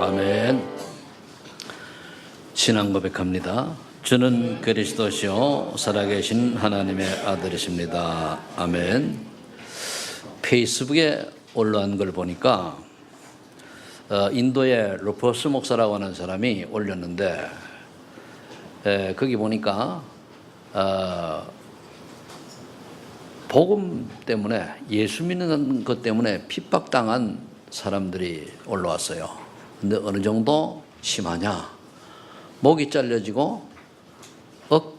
아멘. 신앙 고백합니다. 주는 그리스도시요 살아계신 하나님의 아들이십니다. 아멘. 페이스북에 올라온 걸 보니까 인도의 루퍼스 목사라고 하는 사람이 올렸는데 거기 보니까 복음 때문에, 예수 믿는 것 때문에 핍박당한 사람들이 올라왔어요. 근데 어느 정도 심하냐? 목이 잘려지고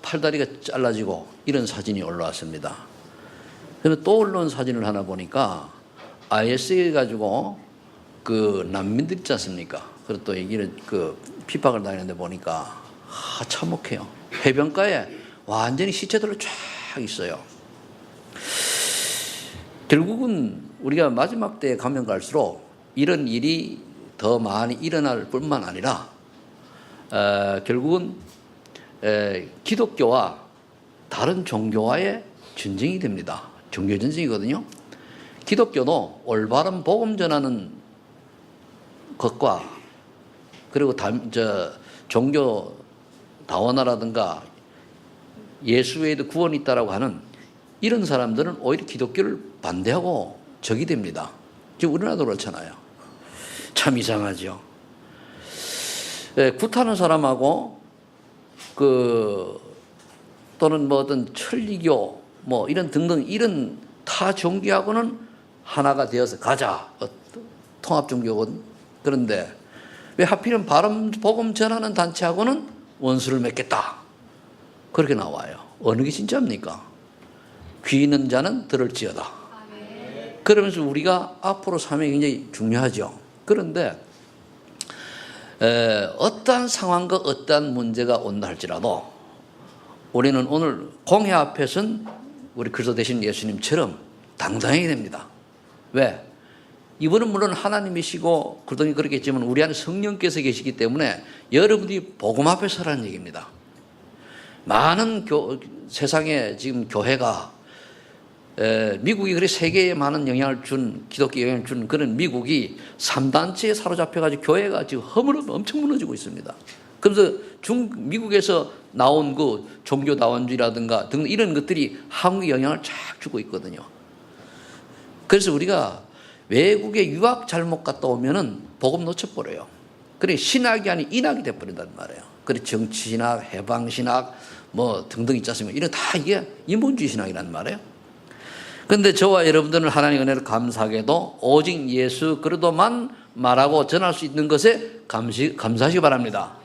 팔다리가 잘라지고 이런 사진이 올라왔습니다. 그런데 또 올라온 사진을 하나 보니까 IS에 가지고 그 난민들 있지 않습니까? 그리고 또 이런 그 핍박을 당하는데 보니까 참혹해요. 해변가에 완전히 시체들로 쫙 있어요. 결국은 우리가 마지막 때에 가면 갈수록 이런 일이 더 많이 일어날 뿐만 아니라 결국은 기독교와 다른 종교와의 전쟁이 됩니다. 종교 전쟁이거든요. 기독교도 올바른 복음 전하는 것과 그리고 종교 다원화라든가 예수 외에도 구원이 있다라고 하는 이런 사람들은 오히려 기독교를 반대하고 적이 됩니다. 지금 우리나라도 그렇잖아요. 참 이상하죠. 굿하는 사람하고 또는 뭐 어떤 천리교 뭐 이런 등등 이런 타 종교하고는 하나가 되어서 가자. 통합 종교거든. 그런데 왜 하필이면 바른 복음 전하는 단체하고는 원수를 맺겠다. 그렇게 나와요. 어느 게 진짜입니까? 귀 있는 자는 들을지어다. 그러면서 우리가 앞으로 삶이 굉장히 중요하죠. 그런데 어떠한 상황과 어떠한 문제가 온다 할지라도 우리는 오늘 공회 앞에서는 우리 그리스도 되신 예수님처럼 당당해야 됩니다. 왜? 이분은 물론 하나님이시고 그러더니 그렇겠지만 우리 안에 성령께서 계시기 때문에 여러분들이 복음 앞에 서라는 얘기입니다. 많은 세상에 지금 교회가 미국이 그래 세계에 많은 영향을 준, 기독교 영향을 준 그런 미국이 3단체에 사로잡혀가지고 교회가 지금 엄청 무너지고 있습니다. 그래서 미국에서 나온 그 종교다원주의라든가 등등 이런 것들이 한국에 영향을 쫙 주고 있거든요. 그래서 우리가 외국에 유학 잘못 갔다 오면은 복음 놓쳐버려요. 그래 신학이 아닌 인학이 돼버린단 말이에요. 그래 정치신학, 해방신학 뭐 등등 있지 않습니까? 이런 다 이게 인본주의 신학이란 말이에요. 그런데 저와 여러분들은 하나님의 은혜를 감사하게도 오직 예수 그리스도만 말하고 전할 수 있는 것에 감사하시기 바랍니다.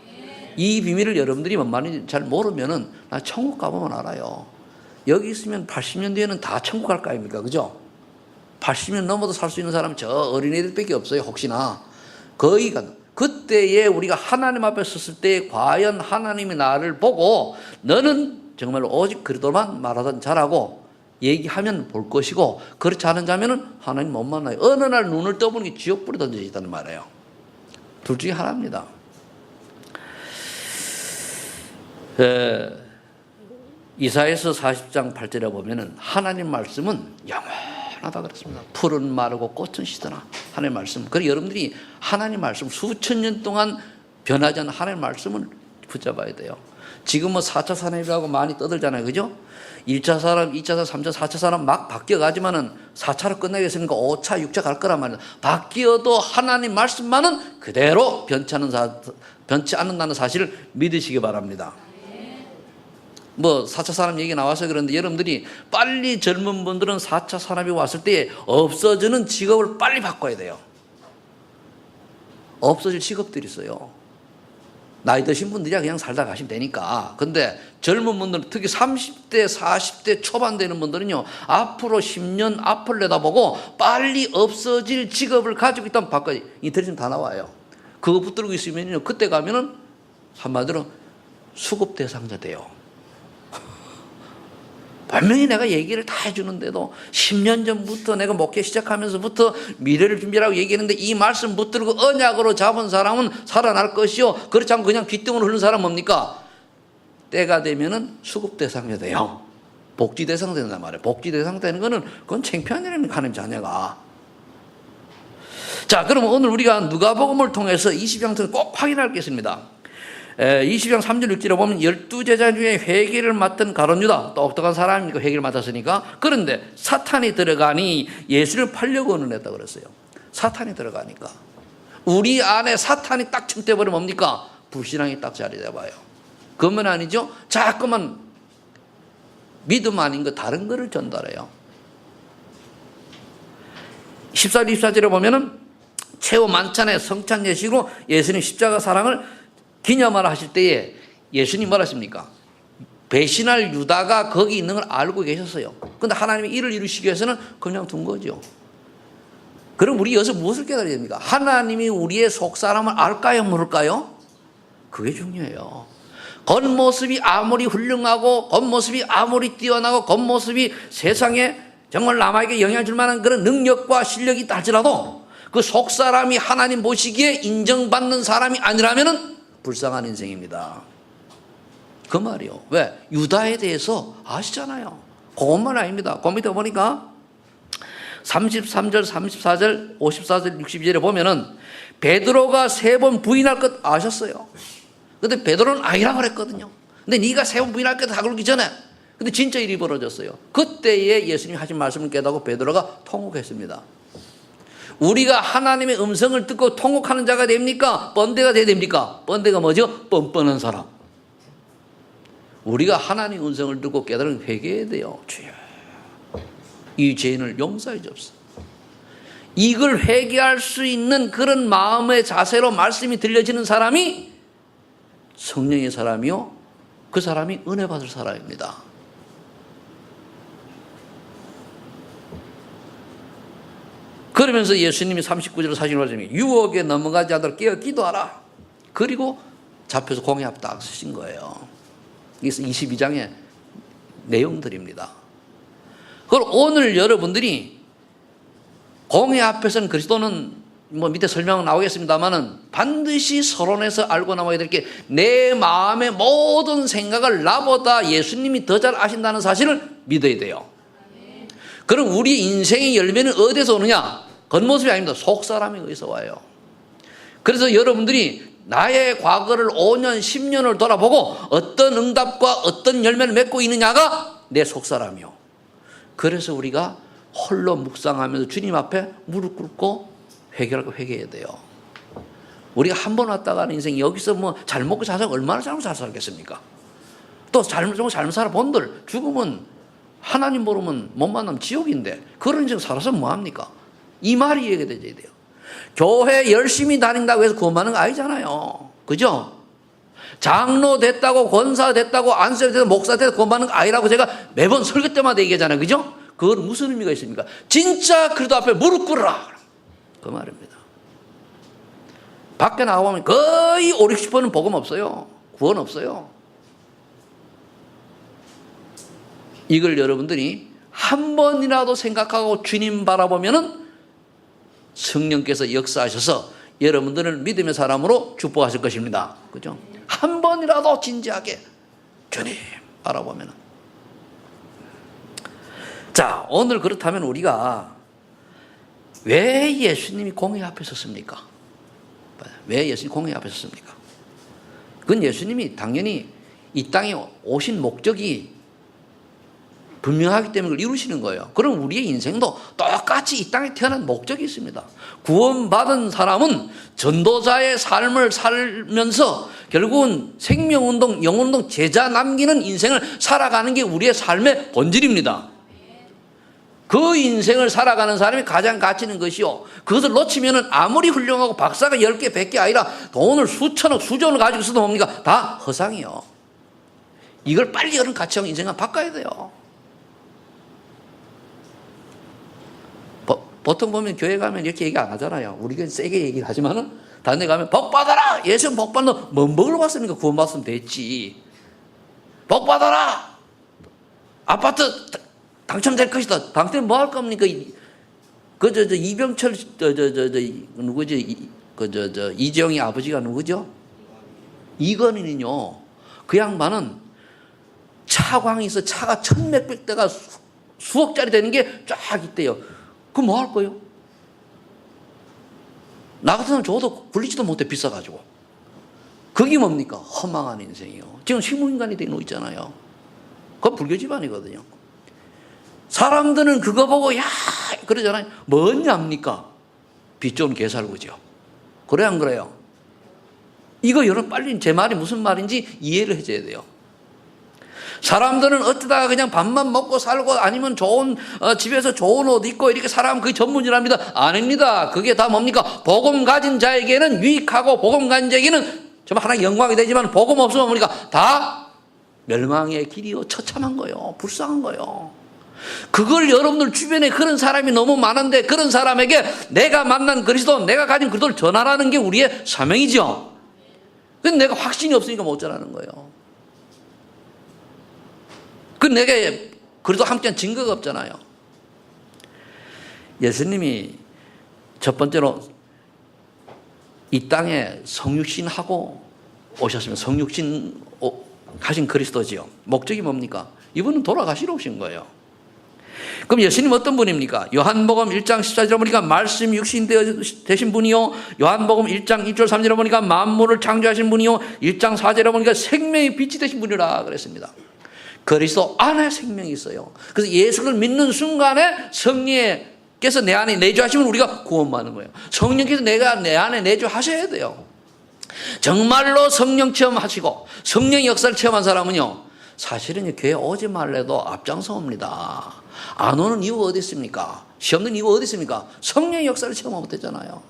이 비밀을 여러분들이 많이 잘 모르면은 나 천국 가보면 알아요. 여기 있으면 80년 뒤에는 다 천국 갈 거 아닙니까? 그죠? 80년 넘어도 살 수 있는 사람 저 어린애들밖에 없어요. 혹시나 거의 그때에 우리가 하나님 앞에 섰을 때 과연 하나님이 나를 보고 너는 정말로 오직 그리스도만 말하던 자라고 얘기하면 볼 것이고 그렇지 않은 자면은 하나님 못 만나요. 어느 날 눈을 떠보는 게 지옥불에 던져 있다는 말이에요. 둘 중에 하나입니다. 이사야서 40장 8절에 보면은 하나님 말씀은 영원하다 그랬습니다. 풀은 마르고 꽃은 시드나 하나님 말씀. 그래서 여러분들이 하나님 말씀 수천 년 동안 변하지 않는 하나님 말씀을 붙잡아야 돼요. 지금 뭐 4차 산업이라고 많이 떠들잖아요. 그죠? 1차 산업, 2차 산업, 3차, 4차 산업 막 바뀌어가지만은 4차로 끝나겠으니까 5차, 6차 갈 거란 말이에요. 바뀌어도 하나님 말씀만은 그대로 변치 않는다는 사실을 믿으시기 바랍니다. 뭐 4차 산업 얘기 나와서 그런데 여러분들이 빨리 젊은 분들은 4차 산업이 왔을 때 없어지는 직업을 빨리 바꿔야 돼요. 없어질 직업들이 있어요. 나이 드신 분들이야 그냥 살다 가시면 되니까. 근데 젊은 분들 특히 30대 40대 초반 되는 분들은요 앞으로 10년 앞을 내다보고 빨리 없어질 직업을 가지고 있다면 바꿔야지. 인터넷에 지금 다 나와요. 그거 붙들고 있으면요 그때 가면은 한마디로 수급 대상자 돼요. 분명히 내가 얘기를 다 해주는데도 10년 전부터 내가 목회 시작하면서부터 미래를 준비하라고 얘기했는데 이 말씀 붙들고 언약으로 잡은 사람은 살아날 것이요 그렇지 않고 그냥 귓등으로 흐르는 사람은 뭡니까? 때가 되면은 수급 대상자 돼요. 복지 대상 된단 말이에요. 복지 대상 되는 거는 그건 창피한 일입니다. 하나님 자녀가. 자, 그러면 오늘 우리가 누가복음을 통해서 20장을 꼭 확인할 게 있습니다. 20장 3절 6절에 보면 12제자 중에 회개를 맡은 가룟 유다, 똑똑한 사람이니까 회개를 맡았으니까. 그런데 사탄이 들어가니 예수를 팔려고 의논했다고 그랬어요. 사탄이 들어가니까. 우리 안에 사탄이 딱 침대버리면 뭡니까? 불신앙이 딱 자리 잡아요. 그건 아니죠? 자꾸만 믿음 아닌 거 다른 거를 전달해요. 14절 24절에 보면은 최후 만찬의 성찬 예식으로 예수님 십자가 사랑을 기념하라 하실 때에 예수님 뭐라 하십니까? 배신할 유다가 거기 있는 걸 알고 계셨어요. 그런데 하나님이 이를 이루시기 위해서는 그냥 둔 거죠. 그럼 우리 여기서 무엇을 깨달아야 됩니까? 하나님이 우리의 속사람을 알까요? 모를까요? 그게 중요해요. 겉모습이 아무리 훌륭하고 겉모습이 아무리 뛰어나고 겉모습이 세상에 정말 남에게 영향을 줄 만한 그런 능력과 실력이 있다 할지라도 그 속사람이 하나님 보시기에 인정받는 사람이 아니라면 불쌍한 인생입니다. 그 말이요. 왜? 유다에 대해서 아시잖아요. 그것만 아닙니다. 그 밑에 보니까 33절, 34절, 54절, 60절에 보면은 베드로가 3번 부인할 것 아셨어요. 근데 베드로는 아니라고 그랬거든요. 근데 네가 3번 부인할 것 다 그러기 전에. 근데 진짜 일이 벌어졌어요. 그때에 예수님이 하신 말씀을 깨닫고 베드로가 통곡했습니다. 우리가 하나님의 음성을 듣고 통곡하는 자가 됩니까? 번데가 돼야 됩니까? 번데가 뭐죠? 뻔뻔한 사람. 우리가 하나님의 음성을 듣고 깨달은 회개해야 돼요. 주여, 이 죄인을 용서해 주옵소서. 이걸 회개할 수 있는 그런 마음의 자세로 말씀이 들려지는 사람이 성령의 사람이요, 그 사람이 은혜 받을 사람입니다. 그러면서 예수님이 39절 40절 말씀이 유혹에 넘어가지 않도록 깨어 기도하라. 그리고 잡혀서 공회 앞에 딱 서신 거예요. 이게 22장의 내용들입니다. 그럼 오늘 여러분들이 공회 앞에서는 그리스도는 뭐 밑에 설명 나오겠습니다만은 반드시 서론에서 알고 나와야 될 게 내 마음의 모든 생각을 나보다 예수님이 더 잘 아신다는 사실을 믿어야 돼요. 그럼 우리 인생의 열매는 어디서 오느냐? 겉모습이 아닙니다. 속사람에 의해서 와요. 그래서 여러분들이 나의 과거를 5년, 10년을 돌아보고 어떤 응답과 어떤 열매를 맺고 있느냐가 내 속사람이요. 그래서 우리가 홀로 묵상하면서 주님 앞에 무릎 꿇고 회개하고 회개해야 돼요. 우리가 한 번 왔다 가는 인생, 여기서 뭐 잘 먹고 잘 살고 얼마나 잘 살겠습니까? 또 잘 살아본들 죽으면 하나님 모르면 못 만나면 지옥인데 그런 인생 살아서 뭐합니까? 이 말이 얘기되어야 돼요. 교회 열심히 다닌다고 해서 구원받는 거 아니잖아요. 그죠? 장로 됐다고 권사 됐다고 안수 됐다고 목사 됐다고 구원받는 거 아니라고 제가 매번 설교 때마다 얘기하잖아요. 그죠? 그건 무슨 의미가 있습니까? 진짜 그리스도 앞에 무릎 꿇으라. 그 말입니다. 밖에 나가보면 거의 5, 60%는 복음 없어요. 구원 없어요. 이걸 여러분들이 한 번이라도 생각하고 주님 바라보면은 성령께서 역사하셔서 여러분들을 믿음의 사람으로 축복하실 것입니다. 그죠? 한 번이라도 진지하게 주님 바라보면은. 자, 오늘 그렇다면 우리가 왜 예수님이 공회 앞에 섰습니까? 왜 예수님이 공회 앞에 섰습니까? 그건 예수님이 당연히 이 땅에 오신 목적이 분명하기 때문에 그걸 이루시는 거예요. 그럼 우리의 인생도 똑같이 이 땅에 태어난 목적이 있습니다. 구원받은 사람은 전도자의 삶을 살면서 결국은 생명운동, 영혼운동, 제자 남기는 인생을 살아가는 게 우리의 삶의 본질입니다. 그 인생을 살아가는 사람이 가장 가치 있는 것이요, 그것을 놓치면 아무리 훌륭하고 박사가 10개, 100개 아니라 돈을 수천억, 수조원을 가지고 있어도 뭡니까? 다 허상이요. 이걸 빨리 이런 가치형 인생을 바꿔야 돼요. 보통 보면 교회 가면 이렇게 얘기 안 하잖아요. 우리가 세게 얘기를 하지만은 다른 데 가면 복 받아라. 예수 복 받는 뭔 복을 받습니까? 구원 받으면 됐지. 복 받아라. 아파트 당첨될 것이다. 당첨 뭐 할 겁니까? 이병철 누구지? 이재용이 아버지가 누구죠? 이건희는요. 그 양반은 차광이 있어. 차가 1,000몇백 대가 수억짜리 되는 게 쫙 있대요. 그럼 뭐 할 거예요? 나 같으면 줘도 굴리지도 못해, 비싸가지고. 그게 뭡니까? 허망한 인생이요. 지금 식물인간이 되어 있잖아요. 그건 불교 집안이거든요. 사람들은 그거 보고 야 그러잖아요. 뭐냐입니까? 빚 좋은 개살구죠. 그래 안 그래요? 이거 여러분 빨리 제 말이 무슨 말인지 이해를 해줘야 돼요. 사람들은 어쩌다가 그냥 밥만 먹고 살고 아니면 좋은 집에서 좋은 옷 입고 이렇게 살아가면 그게 전문이랍니다. 아닙니다. 그게 다 뭡니까? 복음 가진 자에게는 유익하고 복음 가진 자에게는 정말 하나님 영광이 되지만 복음 없으면 뭡니까? 다 멸망의 길이요. 처참한 거요. 불쌍한 거요. 그걸 여러분들 주변에 그런 사람이 너무 많은데 그런 사람에게 내가 만난 그리스도, 내가 가진 그리스도를 전하라는 게 우리의 사명이죠. 근데 내가 확신이 없으니까 못 전하는 거예요. 그 내게 그래도 함께한 증거가 없잖아요. 예수님이 첫 번째로 이 땅에 성육신하고 오셨으면 성육신 하신 그리스도지요. 목적이 뭡니까? 이분은 돌아가시러 오신 거예요. 그럼 예수님 어떤 분입니까? 요한복음 1장 14절에 보니까 말씀 육신 되신 분이요. 요한복음 1장 2절 3절에 보니까 만물을 창조하신 분이요. 1장 4절에 보니까 생명의 빛이 되신 분이라 그랬습니다. 그리스도 안에 생명이 있어요. 그래서 예수를 믿는 순간에 성령께서 내 안에 내주하시면 우리가 구원받는 거예요. 성령께서 내 안에 내주하셔야 돼요. 정말로 성령 체험하시고 성령 역사를 체험한 사람은요, 사실은 교회 오지 말래도 앞장서 옵니다. 안 오는 이유가 어디 있습니까? 시험 는 이유가 어디 있습니까? 성령의 역사를 체험 못했잖아요.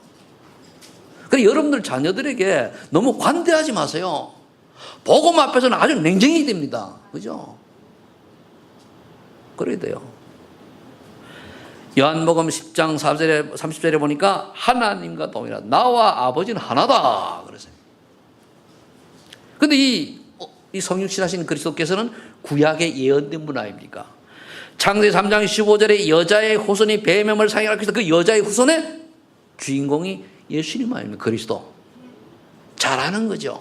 그래서 여러분들 자녀들에게 너무 관대하지 마세요. 복음 앞에서는 아주 냉정해야 됩니다. 그죠? 그래야 돼요. 요한복음 10장 30절에 보니까 하나님과 동일하다. 나와 아버지는 하나다. 그랬어요. 근데 이 성육신 하신 그리스도께서는 구약의 예언된 분 아닙니까? 창세기 3장 15절에 여자의 후손이 뱀의 몸을 상해라. 그래서 그 여자의 후손의 주인공이 예수님 아닙니까? 그리스도. 잘 아는 거죠.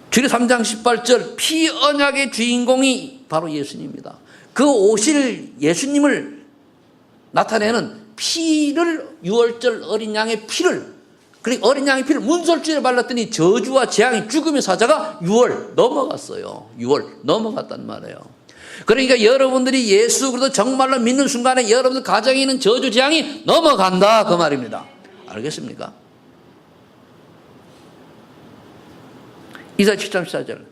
주리 3장 18절 피 언약의 주인공이 바로 예수님입니다. 그 오실 예수님을 나타내는 피를, 유월절 어린 양의 피를, 그리고 어린 양의 피를 문설주에 발랐더니 저주와 재앙의 죽음의 사자가 6월 넘어갔어요. 6월 넘어갔단 말이에요. 그러니까 여러분들이 예수 그리스도 정말로 믿는 순간에 여러분들 가정에 있는 저주 재앙이 넘어간다 그 말입니다. 알겠습니까? 이사야 7장 14절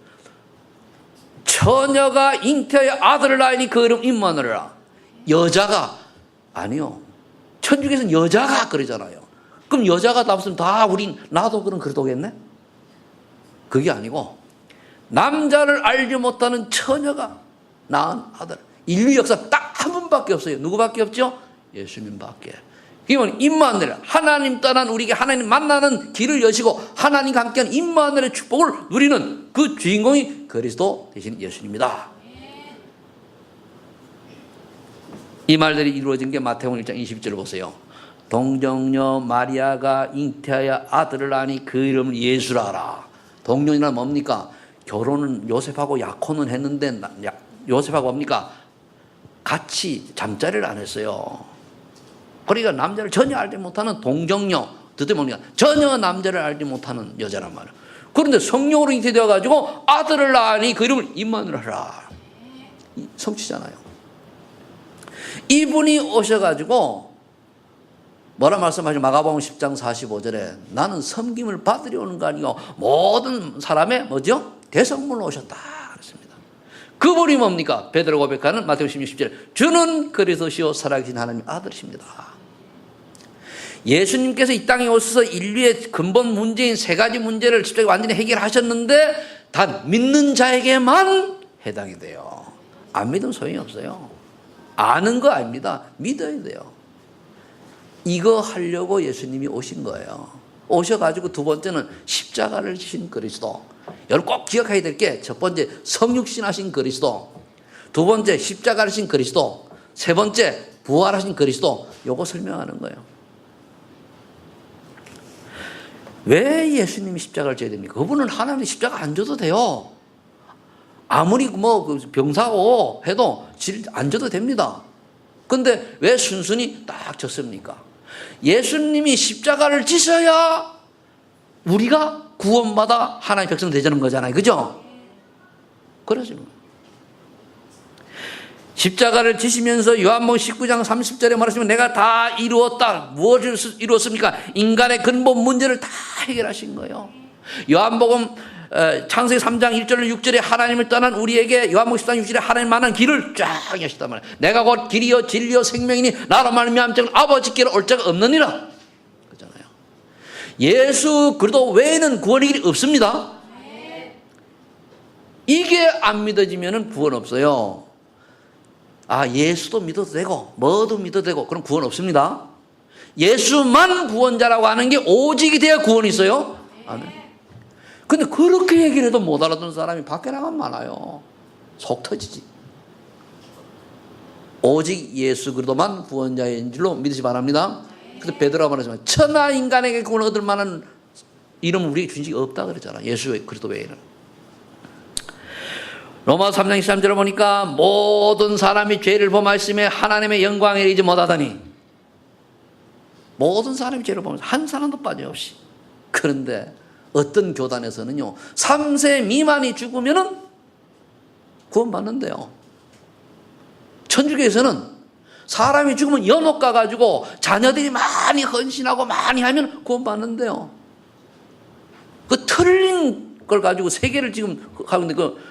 처녀가 잉태하여 아들을 낳으니 그 이름 임마누엘이라. 여자가 아니요. 천주교에서는 여자가 그러잖아요. 그럼 여자가 나왔으면 다 우린 나도 그럼 그러겠네? 그게 아니고 남자를 알지 못하는 처녀가 낳은 아들. 인류 역사 딱 한 분밖에 없어요. 누구밖에 없죠? 예수님밖에. 그러면 임마누엘, 하나님 떠난 우리에게 하나님 만나는 길을 여시고 하나님과 함께한 임마누엘의 축복을 누리는 그 주인공이 그리스도 대신 예수님이다. 이 말들이 이루어진 게 마태복음 1장 20절을 보세요. 동정녀 마리아가 잉태하여 아들을 낳으니 그 이름을 예수라 하라. 동정녀는 뭡니까? 결혼은 요셉하고 약혼은 했는데 요셉하고 뭡니까? 같이 잠자리를 안 했어요. 그러니까 남자를 전혀 알지 못하는 동정녀, 뜻이 뭡니까? 전혀 남자를 알지 못하는 여자란 말이에요. 그런데 성령으로 잉태되어 가지고 아들을 낳으니 그 이름을 임마누엘 하라. 성취잖아요. 이분이 오셔가지고 뭐라 말씀하시죠? 마가복음 10장 45절에 나는 섬김을 받으려 오는 거 아니고 모든 사람의 뭐죠? 대성물로 오셨다. 그렇습니다. 그분이 뭡니까? 베드로 고백하는 마태복음 16, 10절에 주는 그리스도시요 살아계신 하나님 아들이십니다. 예수님께서 이 땅에 오셔서 인류의 근본 문제인 세 가지 문제를 직접 완전히 해결하셨는데 단 믿는 자에게만 해당이 돼요. 안 믿으면 소용이 없어요. 아는 거 아닙니다. 믿어야 돼요. 이거 하려고 예수님이 오신 거예요. 오셔가지고 두 번째는 십자가를 지신 그리스도. 여러분 꼭 기억해야 될 게 첫 번째 성육신하신 그리스도, 두 번째 십자가를 지신 그리스도, 세 번째 부활하신 그리스도. 요거 설명하는 거예요. 왜 예수님이 십자가를 져야 됩니까? 그분은 하나님 십자가 안 져도 돼요. 아무리 뭐 병사고 해도 안 져도 됩니다. 근데 왜 순순히 딱 졌습니까? 예수님이 십자가를 지셔야 우리가 구원받아 하나님의 백성 되자는 거잖아요. 그죠? 그러죠. 십자가를 지시면서 요한복음 19장 30절에 말하시면 내가 다 이루었다. 무엇을 이루었습니까? 인간의 근본 문제를 다 해결하신 거예요. 요한복음 창세기 3장 1절 6절에 하나님을 떠난 우리에게 요한복음 14장 6절에 하나님 만난 길을 쫙 여시단 말이에요. 내가 곧 길이요 진리요 생명이니 나로 말미암아 아버지께로 올 자가 없느니라. 그렇잖아요. 예수 그리스도 외에는 구원의 길이 없습니다. 이게 안 믿어지면 구원 없어요. 아, 예수도 믿어도 되고 뭐도 믿어도 되고 그럼 구원 없습니다. 예수만 구원자라고 하는 게 오직이 돼야 구원이 있어요. 아멘. 근데 그렇게 얘기를 해도 못 알아듣는 사람이 밖에 나가면 많아요. 속 터지지. 오직 예수 그리스도만 구원자인 줄로 믿으시 바랍니다. 그래서 베드로가 말하지만 천하 인간에게 구원을 얻을 만한 이름은 우리에게 주신 적이 없다 그랬잖아. 예수 그리스도 외에는. 로마서 3장 23절을 보니까 모든 사람이 죄를 범하였으며 하나님의 영광에 이르지 못하다니. 모든 사람이 죄를 범하였으며 한 사람도 빠짐없이. 그런데 어떤 교단에서는요 3세 미만이 죽으면은 구원받는데요. 천주교에서는 사람이 죽으면 연못 가가지고 자녀들이 많이 헌신하고 많이 하면 구원받는데요. 그 틀린 걸 가지고 세계를 지금 하고 있는데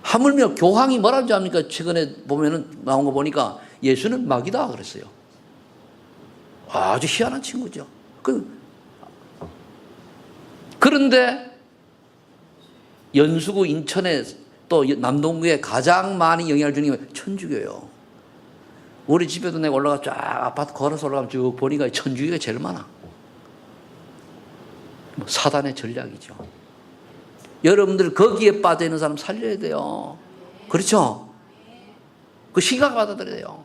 하물며 교황이 뭐라는지 압니까? 최근에 보면은 나온 거 보니까 예수는 마귀다 그랬어요. 아주 희한한 친구죠. 그런데 연수구 인천에 또 남동구에 가장 많이 영향을 주는 게 천주교예요. 우리 집에도 내가 올라가 쫙 아파트 걸어서 올라가면 쭉 보니까 천주교가 제일 많아. 사단의 전략이죠. 여러분들 거기에 빠져 있는 사람 살려야 돼요. 그렇죠? 그 시각 받아들여야 돼요.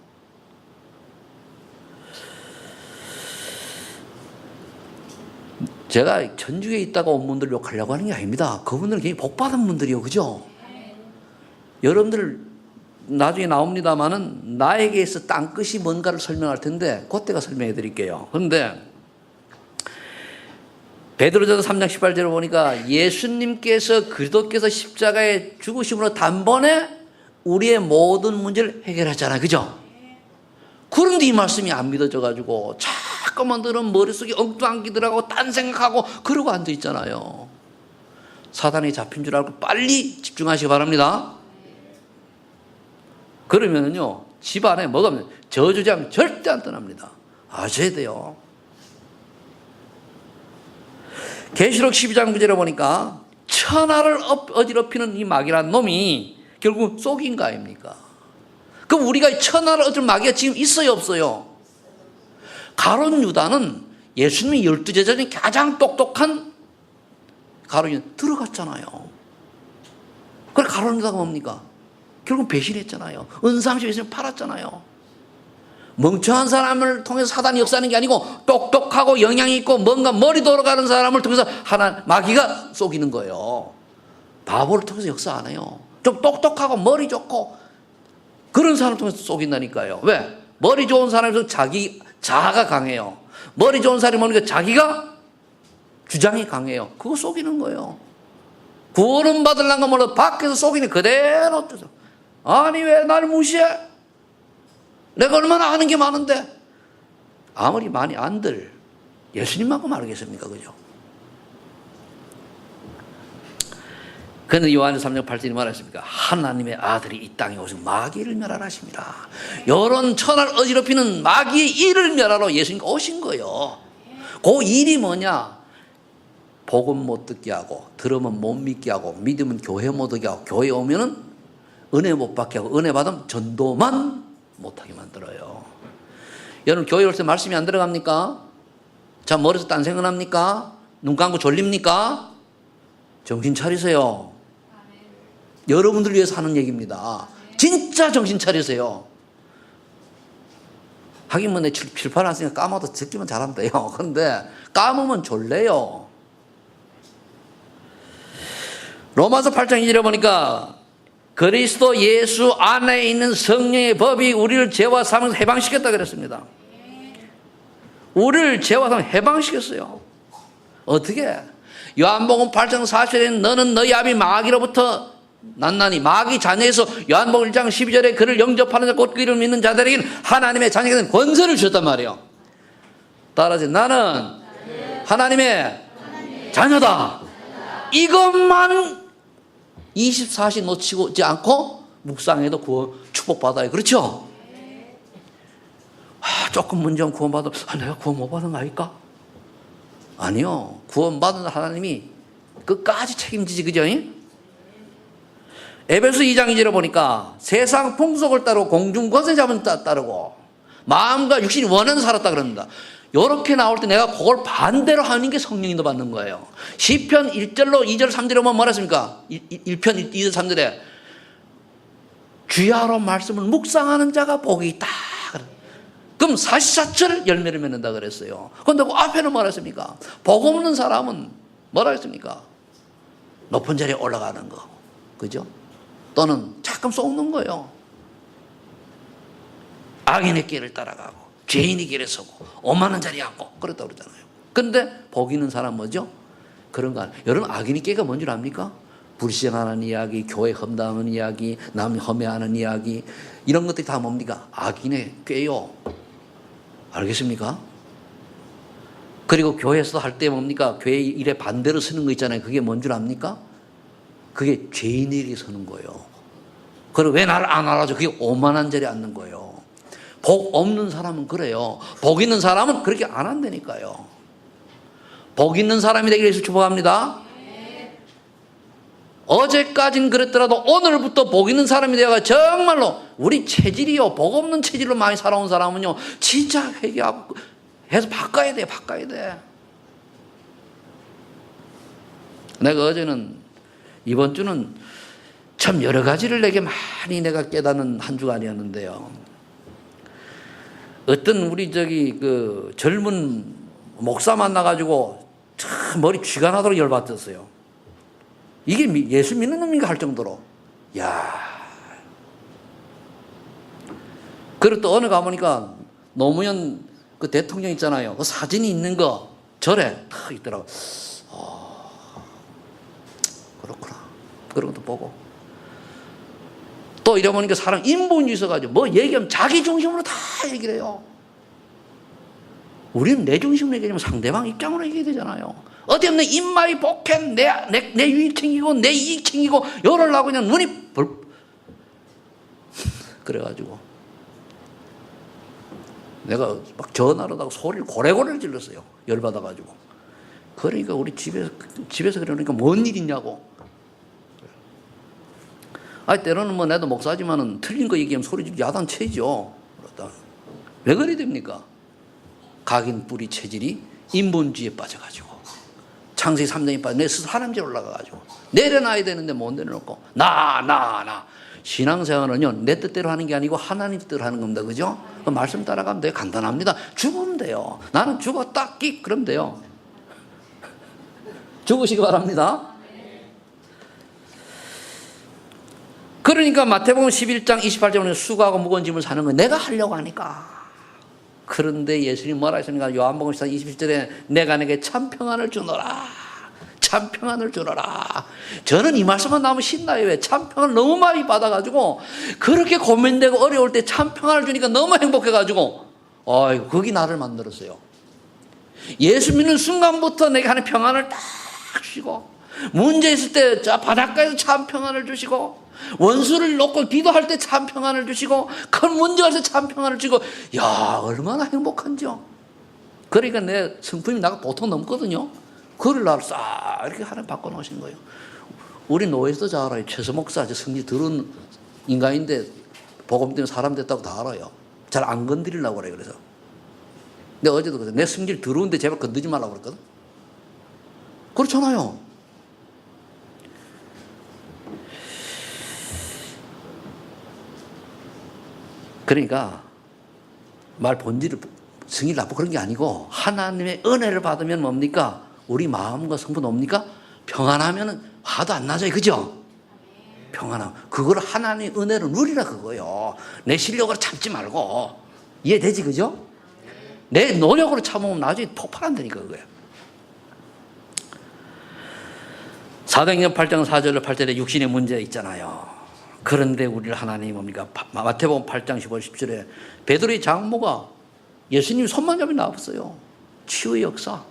제가 천주교에 있다가 온 분들 욕하려고 하는 게 아닙니다. 그분들은 굉장히 복받은 분들이요. 그죠? 여러분들 나중에 나옵니다마는 나에게서 땅끝이 뭔가를 설명할 텐데 그때가 설명해 드릴게요. 그런데 베드로전서 3장 18절을 보니까 예수님께서 그리스도께서 십자가에 죽으심으로 단번에 우리의 모든 문제를 해결하잖아요. 그죠? 그런데 이 말씀이 안 믿어져가지고 자꾸만 들은 머릿속에 엉뚱한 기들하고 딴 생각하고 그러고 앉아있잖아요. 사단이 잡힌 줄 알고 빨리 집중하시기 바랍니다. 그러면은요 집안에 뭐가 없는 저주장 절대 안 떠납니다. 아셔야 돼요. 계시록 12장 9절에 보니까 천하를 어지럽히는 이 마귀라는 놈이 결국 속인 거 아닙니까? 그럼 우리가 천하를 어지럽히는 마귀가 지금 있어요 없어요? 가룟 유다는 예수님이 12제자 중에 가장 똑똑한 가룟 유다 들어갔잖아요. 그래 가룟 유다가 뭡니까? 결국 배신했잖아요. 은삼십 예수님 팔았잖아요. 멍청한 사람을 통해서 사단이 역사하는 게 아니고 똑똑하고 영향이 있고 뭔가 머리 돌아가는 사람을 통해서 마귀가 속이는 거예요. 바보를 통해서 역사 안 해요. 좀 똑똑하고 머리 좋고 그런 사람을 통해서 속인다니까요. 왜? 머리 좋은 사람에서 자아가 강해요. 머리 좋은 사람이 뭐니까 자기가 주장이 강해요. 그거 속이는 거예요. 구원은 받으려는 거 몰라도 밖에서 속이는 그대로 뜯어. 아니 왜 날 무시해? 내가 얼마나 하는 게 많은데 아무리 많이 안들 예수님만큼 알겠습니까? 그죠? 그런데 요한의 3장 8절이 말했습니까? 하나님의 아들이 이 땅에 오셔서 마귀를 멸하라 하십니다. 이런 천하를 어지럽히는 마귀의 일을 멸하러 예수님이 오신 거예요. 그 일이 뭐냐? 복음 못 듣게 하고 들으면 못 믿게 하고 믿으면 교회 못 오게 하고 교회 오면은 은혜 못 받게 하고 은혜 받으면 전도만 못하게 만들어요. 여러분 교회 올 때 말씀이 안 들어갑니까? 자 머리에서 딴 생각 납니까? 눈 감고 졸립니까? 정신 차리세요. 여러분들 위해서 하는 얘기입니다. 진짜 정신 차리세요. 하긴 뭐 내 필파 안 쓰니까 까먹어도 듣기만 잘한대요. 그런데 까먹으면 졸래요. 로마서 8장 2절에 보니까 그리스도 예수 안에 있는 성령의 법이 우리를 죄와 사망에서 해방시켰다 그랬습니다. 우리를 죄와 삶 해방시켰어요. 어떻게? 요한복음 8장 40절에는 너는 너희 아비 마귀로부터 난나니 마귀 자녀에서 요한복음 1장 12절에 그를 영접하는 자 곧 그 이름을 믿는 자들에게는 하나님의 자녀가 되는 권세를 주셨단 말이에요. 따라서 나는 하나님의 자녀다. 이것만 24시 놓치지 않고 묵상해도 구원 축복받아요. 그렇죠? 조금 문제면 구원받아. 내가 구원 못 받은 거 아닐까? 아니요. 구원받은 하나님이 끝까지 책임지지. 그죠? 에베소 2장 2절에 보니까 세상 풍속을 따르고 공중 권세 잡은 따르고 마음과 육신이 원하는 살았다 그럽니다. 이렇게 나올 때 내가 그걸 반대로 하는 게 성령인도 받는 거예요. 시편 1절로 2절 3절에 보면 뭐라 했습니까? 1편 2절 3절에 주야로 말씀을 묵상하는 자가 복이 있다. 그럼 44철 열매를 맺는다 그랬어요. 그런데 그 앞에는 뭐라 했습니까? 복 없는 사람은 뭐라 했습니까? 높은 자리에 올라가는 거. 그죠? 또는 잠깐 쏘는 거예요. 악인의 길을 따라가고 죄인의 길에 서고 오만한 자리에 앉고 그랬다고 그러잖아요. 그런데 복 있는 사람 뭐죠? 그런 거 아니에요. 여러분 악인의 꾀가 뭔 줄 압니까? 불신하는 이야기, 교회 험담하는 이야기, 남 험해하는 이야기 이런 것들이 다 뭡니까? 악인의 꾀요. 알겠습니까? 그리고 교회에서도 할 때 뭡니까? 교회 일에 반대로 서는 거 있잖아요. 그게 뭔 줄 압니까? 그게 죄인들이 서는 거예요. 그리고 왜 나를 안 알아줘? 그게 오만한 자리에 앉는 거예요. 복 없는 사람은 그래요. 복 있는 사람은 그렇게 안 한다니까요. 복 있는 사람이 되기를 위해서 축복합니다. 어제까진 그랬더라도 오늘부터 복 있는 사람이 되어가 정말로 우리 체질이요. 복 없는 체질로 많이 살아온 사람은요. 진짜 회개하고 해서 바꿔야 돼. 바꿔야 돼. 내가 어제는 이번 주는 참 여러 가지를 내게 많이 내가 깨닫는 한 주가 아니었는데요. 어떤 우리 그 젊은 목사 만나가지고 참 머리 쥐가 나도록 열받았어요. 이게 예수 믿는 놈인가 할 정도로. 야. 그리고 또 어느 가보니까 노무현 그 대통령 있잖아요. 그 사진이 있는 거 절에 탁 있더라고. 그렇구나. 그런 것도 보고. 또 이러보니까 사람 인본주의 있어가지고 뭐 얘기하면 자기 중심으로 다 얘기를 해요. 우리는 내 중심으로 얘기하면 상대방 입장으로 얘기해야 되잖아요. 어디 없는 입마이 복행, 내 유익 챙기고, 내 이익 챙기고, 이러려고 그냥 눈이 그래가지고. 내가 막 전화로다가 소리를 고래고래를 질렀어요. 열받아가지고. 그러니까 우리 집에서 그러니까 뭔 일 있냐고. 때로는 뭐 나도 목사지만은 틀린 거 얘기하면 소리 지르고 야단치죠. 왜 그래야 됩니까? 각인 뿌리 체질이 인본주의에 빠져가지고. 창세기 3장에 빠져 내 스스로 하나님께 올라가가지고 내려놔야 되는데 못 내려놓고 나 신앙생활은요 내 뜻대로 하는 게 아니고 하나님 뜻대로 하는 겁니다. 그죠? 그 말씀 따라가면 돼요. 간단합니다. 죽으면 돼요. 나는 죽었다 끽 그러면 돼요. 죽으시기 바랍니다. 그러니까 마태복음 11장 28절에 수고하고 무거운 짐을 사는 거 내가 하려고 하니까. 그런데 예수님 뭐라 했습니까? 요한복음 27절에 내가 내게 참 평안을 주노라. 참 평안을 주노라. 저는 이 말씀만 나오면 신나요. 왜? 참 평안을 너무 많이 받아가지고 그렇게 고민되고 어려울 때 참 평안을 주니까 너무 행복해가지고 거기 나를 만들었어요. 예수 믿는 순간부터 내가 하는 평안을 딱 주시고 문제 있을 때 저 바닷가에서 참 평안을 주시고 원수를 놓고 기도할 때 참 평안을 주시고 큰 문제가 있을 때 참 평안을 주시고 야 얼마나 행복한지요. 그러니까 내 성품이 나가 보통 넘거든요. 그걸 나를 싹 이렇게 하나님 바꿔놓으신 거예요. 우리 노예도 잘 알아요. 최서 목사 성질 들은 인간인데 복음 때문에 사람 됐다고 다 알아요. 잘 안 건드리려고 그래요. 그래서 내가 어제도 그래서 내 성질 들어오는데 제발 건드리지 말라고 그랬거든. 그렇잖아요. 그러니까 말 본질을 성질 나쁘고 그런 게 아니고 하나님의 은혜를 받으면 뭡니까? 우리 마음과 성분 뭡니까? 평안하면 화도 안 나죠. 그죠? 평안함. 그걸 하나님의 은혜로 누리라 그거요. 내 실력으로 참지 말고. 이해되지 그죠? 내 노력으로 참으면 나중에 폭발한다니까 그거야. 사도행전 8장 4절을 8절에 육신의 문제 있잖아요. 그런데 우리를 하나님이 뭡니까? 마태복음 8장 15, 10절에 베드로의 장모가 예수님 손만 잡이 나왔어요. 치유의 역사.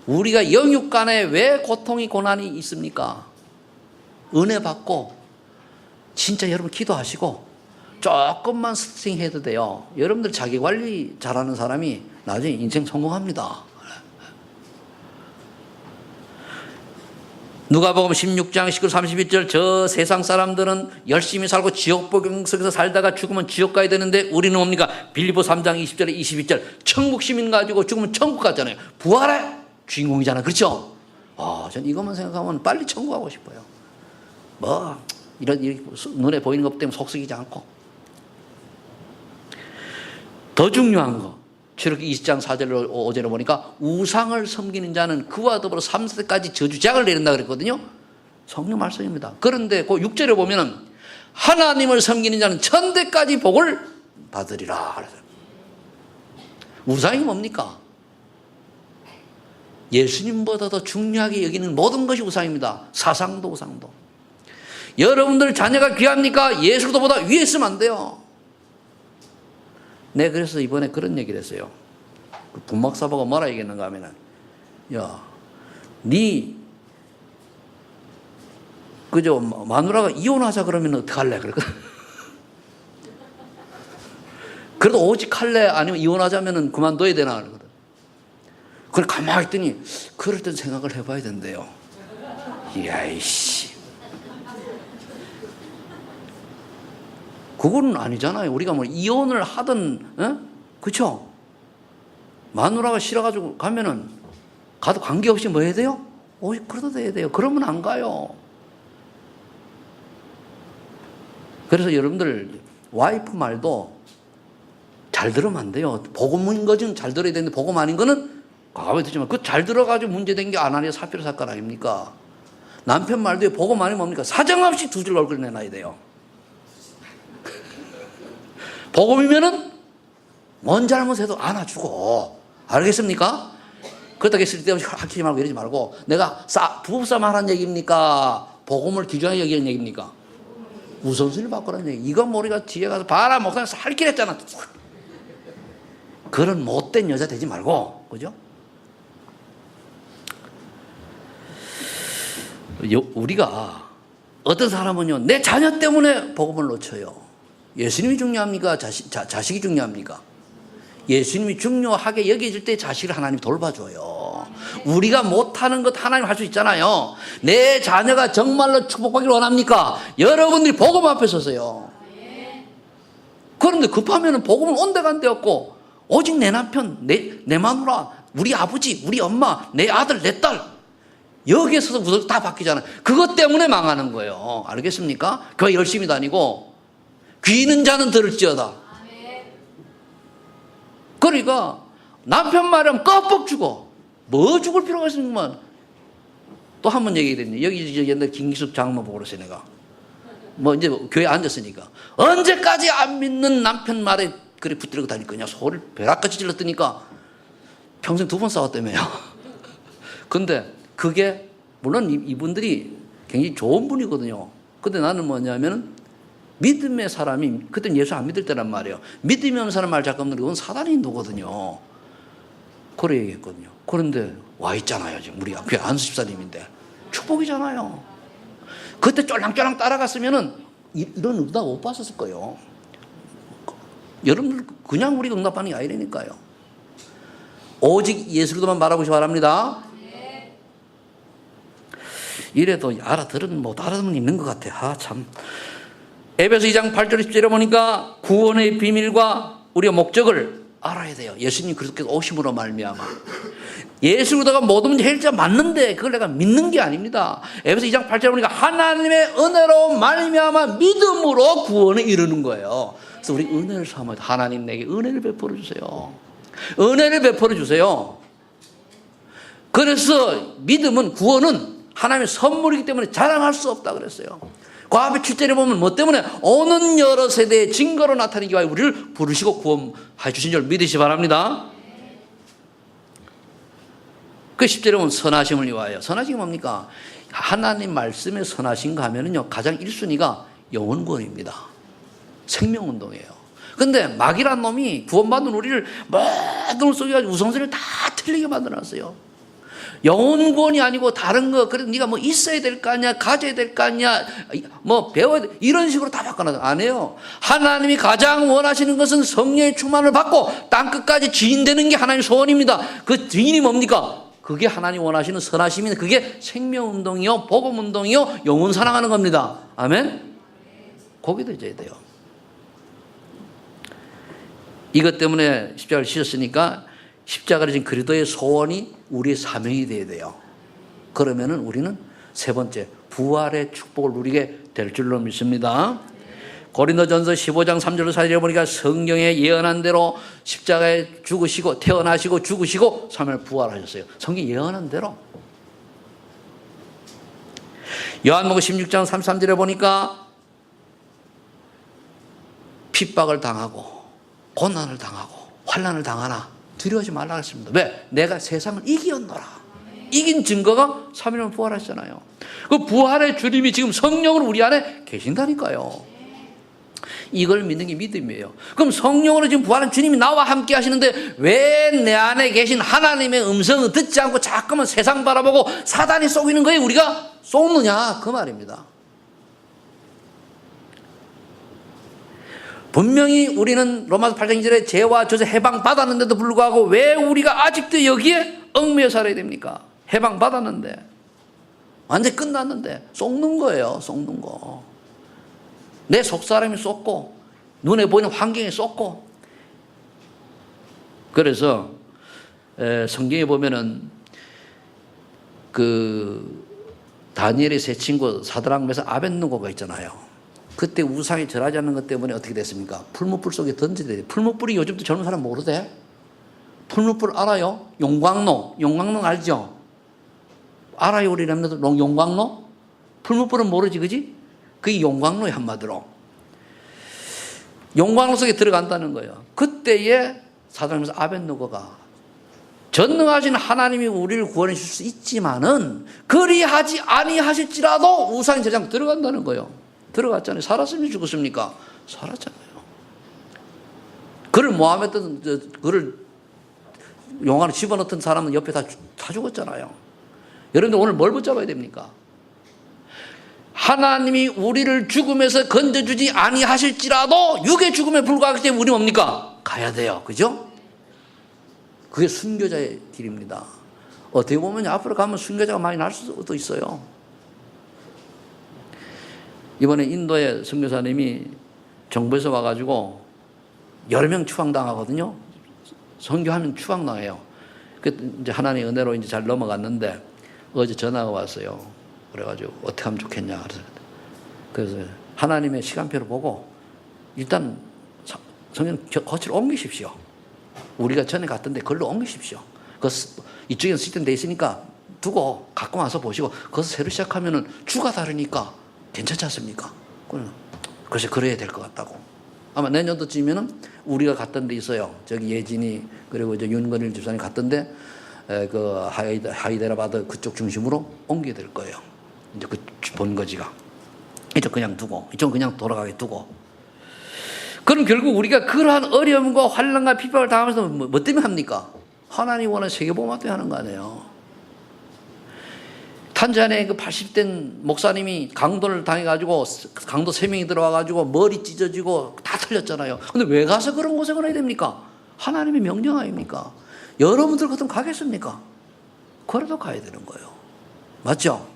우리가 영육간에 왜 고통이 고난이 있습니까? 은혜 받고 진짜 여러분 기도하시고 조금만 스트링해도 돼요. 여러분들 자기관리 잘하는 사람이 나중에 인생 성공합니다. 누가복음 16장 19, 31절 저 세상 사람들은 열심히 살고 지옥복음 속에서 살다가 죽으면 지옥 가야 되는데 우리는 뭡니까? 빌립보 3장 20절에 22절 천국 시민 가지고 죽으면 천국 가잖아요. 부활의 주인공이잖아요. 그렇죠? 전 이것만 생각하면 빨리 천국 가고 싶어요. 이런 눈에 보이는 것 때문에 속썩이지 않고. 더 중요한 거 출애굽기 20장 4절로 5절을 보니까 우상을 섬기는 자는 그와 더불어 3세까지 저주작을 내린다 그랬거든요. 성경 말씀입니다. 그런데 그 6절에 보면은 하나님을 섬기는 자는 천대까지 복을 받으리라 그랬어요. 우상이 뭡니까? 예수님보다 더 중요하게 여기는 모든 것이 우상입니다. 사상도 우상도. 여러분들 자녀가 귀합니까? 예수보다 위에 있으면 안 돼요. 네, 그래서 이번에 그런 얘기를 했어요. 그 분막사바가 뭐라 얘기했는가 하면은, 마누라가 이혼하자 그러면 어떡할래? 그랬거든. 그래도 오직 할래? 아니면 이혼하자면 그만둬야 되나? 그러거든. 그걸 가만히 있더니, 그럴 땐 생각을 해봐야 된대요. 이씨. 그거는 아니잖아요. 우리가 뭐 이혼을 하든, 그쵸? 마누라가 싫어가지고 가면은, 가도 관계없이 뭐 해야 돼요? 그래도 돼야 돼요. 그러면 안 가요. 그래서 여러분들, 와이프 말도 잘 들으면 안 돼요. 복음인 거는 잘 들어야 되는데, 복음 아닌 거는 가만히 듣지만, 그 잘 들어가지고 문제된 게 아나니아 사피라 사건 아닙니까? 남편 말도 복음 아니면 뭡니까? 사정없이 두 줄 얼굴 내놔야 돼요. 복음이면은 뭔 잘못해도 안아주고, 알겠습니까? 그렇다고 했을 때 하지 말고 이러지 말고, 내가 부부싸움 하라는 얘기입니까? 복음을 귀중하게 여기는 얘기입니까? 우선순위를 바꾸라는 얘기. 이건 우리가 뒤에 가서 봐라 목사님 살길 했잖아. 그런 못된 여자 되지 말고, 그죠? 우리가 어떤 사람은요, 내 자녀 때문에 복음을 놓쳐요. 예수님이 중요합니까? 자식이 중요합니까? 예수님이 중요하게 여겨질 때 자식을 하나님 돌봐줘요. 우리가 못하는 것 하나님 할 수 있잖아요. 내 자녀가 정말로 축복받기를 원합니까? 여러분들이 복음 앞에 서세요. 그런데 급하면 복음은 온데간데 없고, 오직 내 남편, 내 마누라, 우리 아버지, 우리 엄마, 내 아들, 내 딸, 여기에 서서 우선 다 바뀌잖아요. 그것 때문에 망하는 거예요. 알겠습니까? 교회 열심히 다니고 귀 있는 자는 들을지어다. 그러니까 남편 말하면 껌뻑 죽어. 뭐 죽을 필요가 있으면 또 한 번 얘기했는데, 여기 옛날 김기숙 장모 보고 그랬어요. 내가 뭐 이제 교회에 앉았으니까 언제까지 안 믿는 남편 말에 그래 붙들고 다닐 거냐 소리를 벼락같이 질렀더니까 평생 2번 싸웠다며요. 근데 그게 물론 이분들이 굉장히 좋은 분이거든요. 근데 나는 뭐냐면은 믿음의 사람이, 그때는 예수 안 믿을 때란 말이에요. 믿음이 없는 사람 말 잠깐 그건 사단의 인도거든요. 그래 얘기했거든요. 그런데 와 있잖아요. 지금 우리 교회 안수 집사님인데 축복이잖아요. 그때 쫄랑쫄랑 따라갔으면은 이런 응답 못 봤었을 거예요. 여러분들 그냥 우리가 응답하는 게 아니라니까요. 오직 예수로만 바라보시기 바랍니다. 이래도 알아들은 못 알아듣는 있는 것 같아. 참. 에베소 2장 8절 10절에 보니까 구원의 비밀과 우리의 목적을 알아야 돼요. 예수님 그렇게 오심으로 말미암아. 예수로다가 모든 문제 해결자 맞는데 그걸 내가 믿는 게 아닙니다. 에베소 2장 8절에 보니까 하나님의 은혜로 말미암아 믿음으로 구원에 이르는 거예요. 그래서 우리 은혜를 삼아야 돼. 하나님 내게 은혜를 베풀어 주세요. 은혜를 베풀어 주세요. 그래서 믿음은, 구원은 하나님의 선물이기 때문에 자랑할 수 없다 그랬어요. 그 앞에 7절에 보면 뭐 때문에 오는 여러 세대의 증거로 나타내기 위하여 우리를 부르시고 구원해 주신 줄 믿으시기 바랍니다. 그 10절에 보면 선하심을 위하여. 선하심이 뭡니까? 하나님 말씀에 선하신가 하면은요, 가장 1순위가 영혼구원입니다. 생명운동이에요. 근데 마귀란 놈이 구원받은 우리를 모든 속여가지고 우선순위를 다 틀리게 만들어놨어요. 영혼구원이 아니고 다른 거, 그래도 네가 뭐 있어야 될 거 아니야, 가져야 될 거 아니야, 뭐 배워야 돼, 이런 식으로 다 바꿔놔. 안 해요. 하나님이 가장 원하시는 것은 성령의 충만을 받고 땅끝까지 지인되는 게 하나님의 소원입니다. 그 지인이 뭡니까? 그게 하나님 원하시는 선하심이, 그게 생명운동이요, 복음운동이요, 영혼 사랑하는 겁니다. 아멘? 거기도 있어야 돼요. 이것 때문에 십자가를 지셨으니까 십자가를 진 그리스도의 소원이 우리의 사명이 되어야 돼요. 그러면은 우리는 세 번째, 부활의 축복을 누리게 될 줄로 믿습니다. 고린도전서 15장 3절로 4절에 보니까 성경에 예언한 대로 십자가에 죽으시고 태어나시고 죽으시고 3일 부활하셨어요. 성경이 예언한 대로. 요한복음 16장 33절에 보니까 핍박을 당하고 고난을 당하고 환난을 당하나 두려워하지 말라 했습니다. 왜? 내가 세상을 이기었노라. 이긴 증거가 3일은 부활하셨잖아요. 그 부활의 주님이 지금 성령으로 우리 안에 계신다니까요. 이걸 믿는 게 믿음이에요. 그럼 성령으로 지금 부활한 주님이 나와 함께 하시는데 왜 내 안에 계신 하나님의 음성을 듣지 않고 자꾸만 세상 바라보고 사단이 속이는 거에 우리가 속느냐, 그 말입니다. 분명히 우리는 로마서 8장 2절에 죄와 저주 해방받았는데도 불구하고 왜 우리가 아직도 여기에 얽매여 살아야 됩니까? 해방받았는데, 완전히 끝났는데 속는 거예요. 속는 거. 내 속사람이 속고 눈에 보이는 환경이 속고. 그래서 성경에 보면은 그 다니엘의 세 친구 사드락 메삭 아벳느고가 있잖아요. 그때 우상이 절하지 않는 것 때문에 어떻게 됐습니까? 풀무불 속에 던져야 돼요. 풀무불이 요즘도 젊은 사람 모르대? 풀무불 알아요? 용광로. 용광로 알죠? 알아요, 우리 렘너들 용광로? 풀무불은 모르지, 그지? 그게 용광로의 한마디로. 용광로 속에 들어간다는 거예요. 그때에 사단에서 아벳느고가 전능하신 하나님이 우리를 구원해 줄 수 있지만은 그리하지 아니하실지라도 우상의 제장 들어간다는 거예요. 들어갔잖아요. 살았으면 죽었습니까? 살았잖아요. 그를 모함했던, 그를 용암에 집어넣던 사람은 옆에 다 죽었잖아요. 여러분들 오늘 뭘 붙잡아야 됩니까? 하나님이 우리를 죽음에서 건져주지 아니하실지라도 육의 죽음에 불과하기 때문에 우리 뭡니까? 가야 돼요. 그죠? 그게 순교자의 길입니다. 어떻게 보면 앞으로 가면 순교자가 많이 날 수도 있어요. 이번에 인도의 선교사님이 정부에서 와가지고 여러 명 추방당하거든요. 선교하면 추방당해요. 그 이제 하나님의 은혜로 이제 잘 넘어갔는데 어제 전화가 왔어요. 그래가지고 어떻게 하면 좋겠냐. 그래서 하나님의 시간표를 보고 일단 성경 거치로 옮기십시오. 우리가 전에 갔던데 그걸로 옮기십시오. 이쪽에는 시스템돼 있으니까 두고 갖고 와서 보시고 거기서 새로 시작하면은 주가 다르니까 괜찮지 않습니까? 그래서 그래야 될 것 같다고. 아마 내년도쯤이면은 우리가 갔던 데 있어요. 저기 예진이 그리고 이제 윤건일 집사님 갔던데 그 하이데라바드 그쪽 중심으로 옮겨야 될 거예요. 이제 그 본거지가. 이쪽 그냥 두고, 이쪽 그냥 돌아가게 두고. 그럼 결국 우리가 그러한 어려움과 환난과 핍박을 당하면서 뭐 때문에 합니까? 하나님 원하는 세계복음 때문에 하는 거 아니에요. 탄자니아의 그 80된 목사님이 강도를 당해가지고 강도 3명이 들어와가지고 머리 찢어지고 다 틀렸잖아요. 근데 왜 가서 그런 고생을 해야 됩니까? 하나님의 명령 아닙니까? 여러분들 같으면 가겠습니까? 그래도 가야 되는 거예요. 맞죠?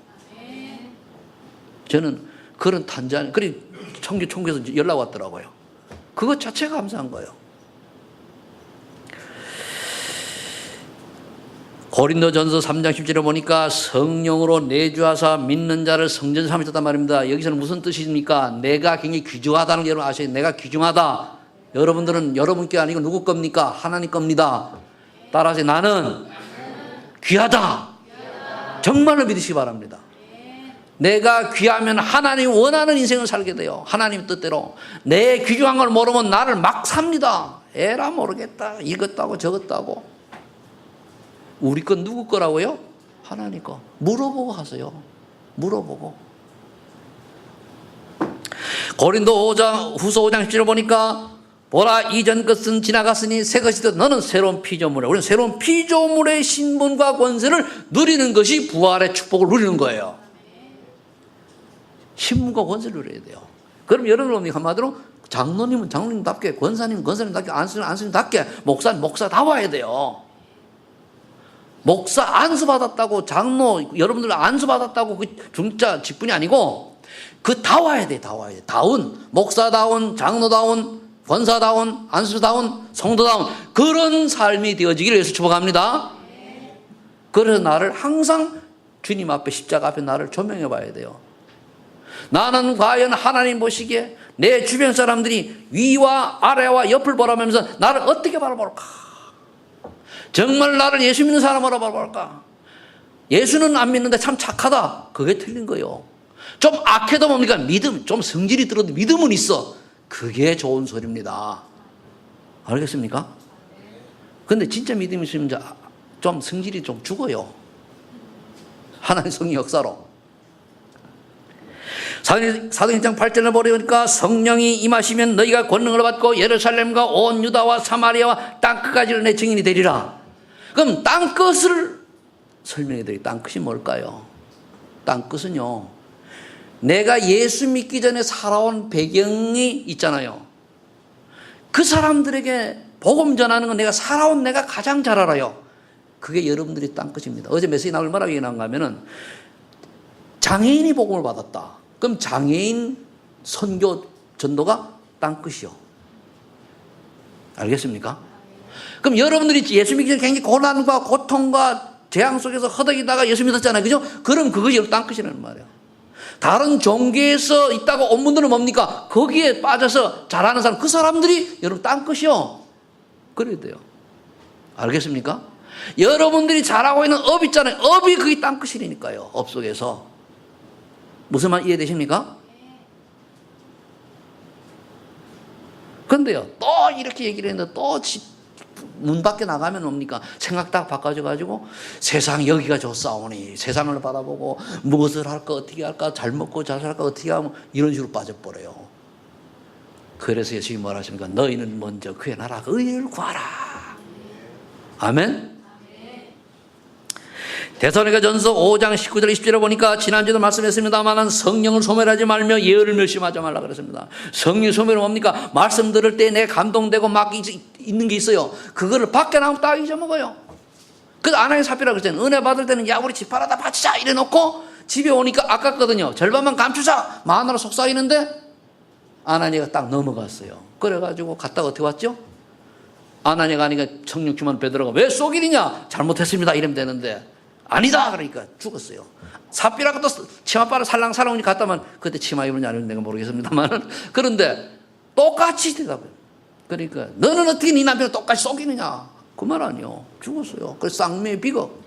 저는 그런 탄자니아, 그래 총교에서 연락 왔더라고요. 그것 자체가 감사한 거예요. 고린도전서 3장 10절에 보니까 성령으로 내주하사 믿는 자를 성전 삼으셨단 말입니다. 여기서는 무슨 뜻입니까? 내가 굉장히 귀중하다는 걸 여러분 아셔야 돼요. 내가 귀중하다. 여러분들은 여러분께 아니고 누구 겁니까? 하나님 겁니다. 따라하세요. 나는 귀하다. 정말로 믿으시기 바랍니다. 내가 귀하면 하나님 원하는 인생을 살게 돼요. 하나님 뜻대로. 내 귀중한 걸 모르면 나를 막 삽니다. 에라 모르겠다. 이것도 하고 저것도 하고. 우리 건 누구 거라고요? 하나님 거. 물어보고 하세요. 물어보고. 고린도 후서 5장 10절을 보니까 보라 이전 것은 지나갔으니 새 것이 되었다. 너는 새로운 피조물이야. 우리는 새로운 피조물의 신분과 권세를 누리는 것이 부활의 축복을 누리는 거예요. 신분과 권세를 누려야 돼요. 그럼 여러분 한마디로 장로님은 장로님답게, 권사님은 권사님답게, 안수님은 안수님답게, 목사는 목사다워야 돼요. 목사 안수받았다고, 장로 여러분들 안수받았다고 그 중자 직분이 아니고 그 다워야 돼. 다워야 돼. 다운, 목사다운, 장로다운, 권사다운, 안수다운, 성도다운 그런 삶이 되어지기를 예수 축복합니다. 그래서 나를 항상 주님 앞에, 십자가 앞에 나를 조명해 봐야 돼요. 나는 과연 하나님 보시기에 내 주변 사람들이 위와 아래와 옆을 보라면서 나를 어떻게 바라볼까? 정말 나를 예수 믿는 사람으로 바라볼까? 예수는 안 믿는데 참 착하다. 그게 틀린 거예요. 좀 악해도 뭡니까? 믿음, 좀 성질이 들어도 믿음은 있어. 그게 좋은 소리입니다. 알겠습니까? 근데 진짜 믿음이 있으면 좀 성질이 좀 죽어요. 하나님 성령 역사로. 사도행전 1장 8절을 보니까 성령이 임하시면 너희가 권능을 받고 예루살렘과 온 유다와 사마리아와 땅끝까지 내 증인이 되리라. 그럼 땅끝을 설명해 드릴게요. 땅끝이 뭘까요? 땅끝은요, 내가 예수 믿기 전에 살아온 배경이 있잖아요. 그 사람들에게 복음 전하는 건 내가 가장 잘 알아요. 그게 여러분들이 땅끝입니다. 어제 메시지 나 얼마나 얘기했는가 하면은 장애인이 복음을 받았다. 그럼 장애인 선교 전도가 땅끝이요. 알겠습니까? 그럼 여러분들이 예수 믿기 전에 굉장히 고난과 고통과 재앙 속에서 허덕이다가 예수 믿었잖아요. 그죠? 그럼 그것이 여러분 땅끝이라는 말이에요. 다른 종교에서 있다가 온 분들은 뭡니까? 거기에 빠져서 잘하는 사람, 그 사람들이 여러분 땅끝이요. 그래야 돼요. 알겠습니까? 여러분들이 잘하고 있는 업 있잖아요. 업이 그게 땅끝이니까요. 업 속에서. 무슨 말 이해되십니까? 근데요, 또 이렇게 얘기를 했는데 또 문 밖에 나가면 뭡니까? 생각 딱 바꿔져가지고 세상 여기가 좋사오니 세상을 바라보고 무엇을 할까, 어떻게 할까, 잘 먹고 잘 살까, 어떻게 하면 이런 식으로 빠져버려요. 그래서 예수님이 뭐라 하십니까? 너희는 먼저 그의 나라 의를 구하라. 아멘? 데살로니가전서 5장 19절 20절에 보니까 지난주에도 말씀했습니다만 성령을 소멸하지 말며 예언을 멸시하지 말라 그랬습니다. 성령 소멸은 뭡니까? 말씀 들을 때 내 감동되고 막 있는 게 있어요. 그거를 밖에 나오면 딱 잊어먹어요. 그래서 아나니아 삽비라 그랬잖아요. 은혜 받을 때는 야 우리 집 팔아다 바치자 이래 놓고 집에 오니까 아깝거든요. 절반만 감추자 마누라 속삭이는데 아나니아가 딱 넘어갔어요. 그래가지고 갔다가 어떻게 왔죠? 아나니아가 하니까 성령 충만 베드로가 왜 쏘기리냐? 잘못했습니다 이러면 되는데 아니다 그러니까 죽었어요. 삽비라가 또 치마바를 살랑살랑하니 갔다만 그때 치마 입었는지 안 입었는지 내가 모르겠습니다만 그런데 똑같이 대답해요. 그러니까 너는 어떻게 네 남편을 똑같이 속이느냐? 그 말 아니요. 죽었어요. 그래서 쌍매의 비극.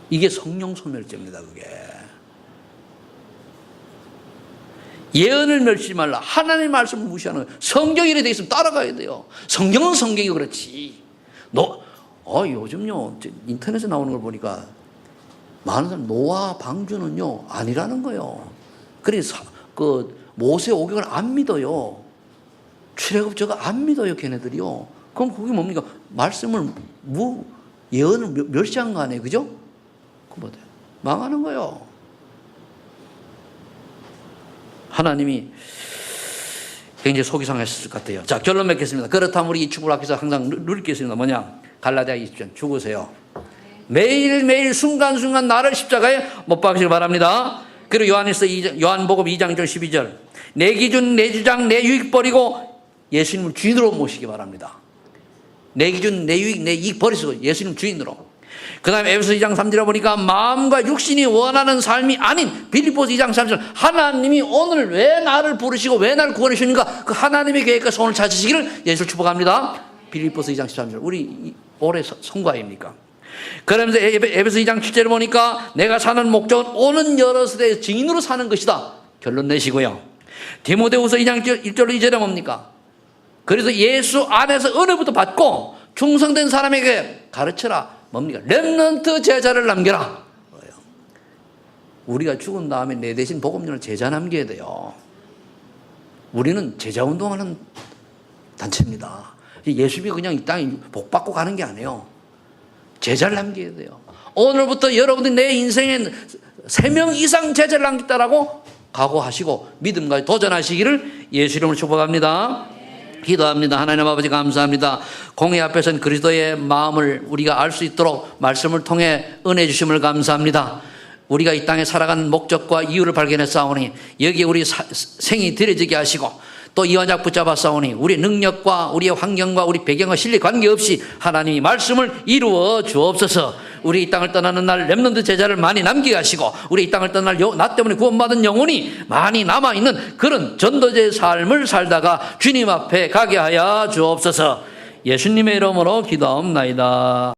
이게 성령 소멸죄입니다. 그게. 예언을 멸시하지 말라. 하나님의 말씀을 무시하는 거예요. 성경이 이래 돼 있으면 따라가야 돼요. 성경은 성경이 그렇지. 요즘요 인터넷에 나오는 걸 보니까 많은 사람 노아 방주는요 아니라는 거예요. 그래서 그 모세 오경을 안 믿어요. 출애굽 저거 안 믿어요 걔네들이요. 그럼 그게 뭡니까? 말씀을 예언을 멸시한 거 아니에요, 그죠? 그 뭐예요? 망하는 거예요. 하나님이 굉장히 속이 상했을 것 같아요. 자, 결론 맺겠습니다. 그렇다면 우리 이 축복을 앞에서 항상 누릴 게 있습니다. 뭐냐? 갈라디아 20장 죽으세요. 매일매일 순간순간 나를 십자가에 못 박으시길 바랍니다. 그리고 요한복음 2장 1절 12절 내 기준, 내 주장, 내 유익 버리고 예수님을 주인으로 모시기 바랍니다. 내 기준, 내 유익, 내 이익 버리시고 예수님 주인으로. 그 다음에 에베소 2장 3절에 보니까 마음과 육신이 원하는 삶이 아닌 빌립보서 2장 3절 하나님이 오늘 왜 나를 부르시고 왜 나를 구원해 주시는가 그 하나님의 계획과 소원을 찾으시기를 예수를 축복합니다. 빌립보서 2장 13절 우리 올해 송가입니까? 그러면서 에베소 2장 7절에 보니까 내가 사는 목적은 오는 여러 세대의 증인으로 사는 것이다. 결론 내시고요. 디모데후서 2장 1절로 2절에 뭡니까? 그래서 예수 안에서 은혜부터 받고 충성된 사람에게 가르쳐라. 뭡니까? 렘넌트 제자를 남겨라. 우리가 죽은 다음에 내 대신 복음전을 제자 남겨야 돼요. 우리는 제자 운동하는 단체입니다. 예수님이 그냥 이 땅에 복 받고 가는 게 아니에요. 제자를 남겨야 돼요. 오늘부터 여러분들이 내 인생에 3명 이상 제자를 남겼다라고 각오하시고 믿음과 도전하시기를 예수 이름으로 축복합니다. 기도합니다. 하나님 아버지 감사합니다. 공회 앞에서는 그리스도의 마음을 우리가 알 수 있도록 말씀을 통해 은혜 주심을 감사합니다. 우리가 이 땅에 살아가는 목적과 이유를 발견했사오니 여기에 우리 생이 들여지게 하시고 또 이 언약 붙잡아 싸우니 우리 능력과 우리의 환경과 우리 배경과 실력 관계없이 하나님이 말씀을 이루어 주옵소서. 우리 이 땅을 떠나는 날 렘넌트 제자를 많이 남기게 하시고 우리 이 땅을 떠날 나 때문에 구원받은 영혼이 많이 남아있는 그런 전도자의 삶을 살다가 주님 앞에 가게 하여 주옵소서. 예수님의 이름으로 기도하옵나이다.